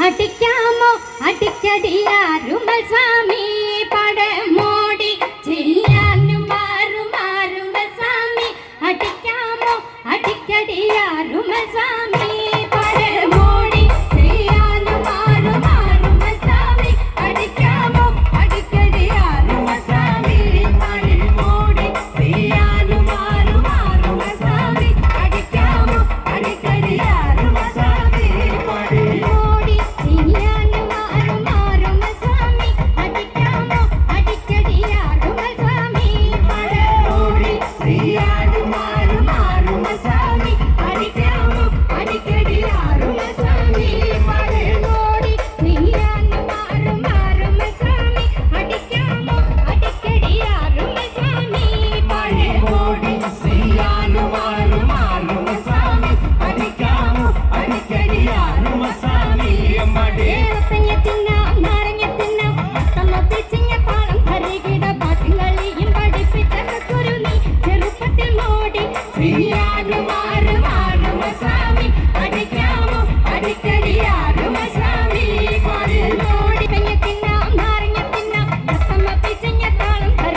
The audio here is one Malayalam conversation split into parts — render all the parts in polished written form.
അടിക്കാമോ അടിക്കടിയാരുമൽ സ്വാമി പടമോടി ചെയ്യാനും മാറുമാറുമൽ സ്വാമി അടിക്കാമോ അടിക്കടിയാരുമൽ സ്വാമി പടമോടി ചെയ്യാനും മാറുമാറുമൽ സ്വാമി അടിക്കാമോ അടിക്കടിയാരുമൽ സ്വാമി പടമോടി ചെയ്യാനും മാറുമാറുമൽ സ്വാമി അടിക്കാമോ അടിക്കടിയാരുമൽ സ്വാമി പടമോടി ചെയ്യാനും മാറുമാറുമൽ സ്വാമി അടിക്കാമോ അടിക്കടിയാരുമൽ സ്വാമി പടമോടി ചെയ്യാനും മാറുമാറുമൽ സ്വാമി അടിക്കാമോ അടിക്കടിയാരുമൽ സ്വാമി പടമോടി ചെയ്യാനും മാറുമാറുമൽ സ്വാമി അടിക്കാമോ അടിക്കടിയാരുമൽ സ്വാമി പടമോടി ചെയ്യാനും മാറുമാറുമൽ സ്വാമി അടിക്കാമോ അടിക്കടിയാരുമൽ സ്വാമി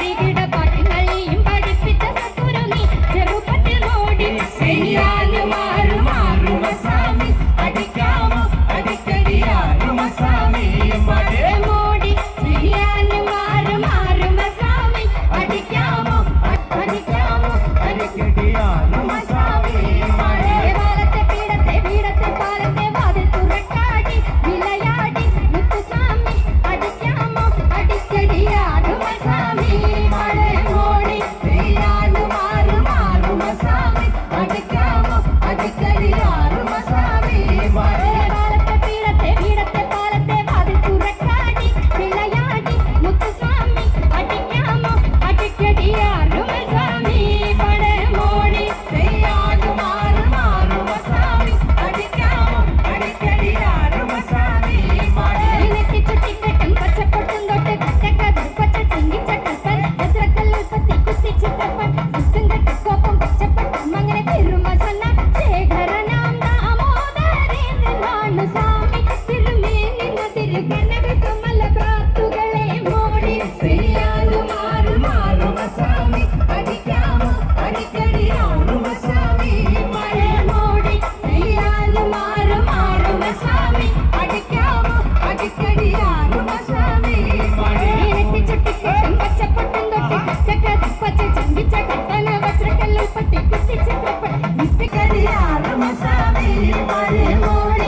Mari, mari,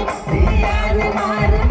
mari,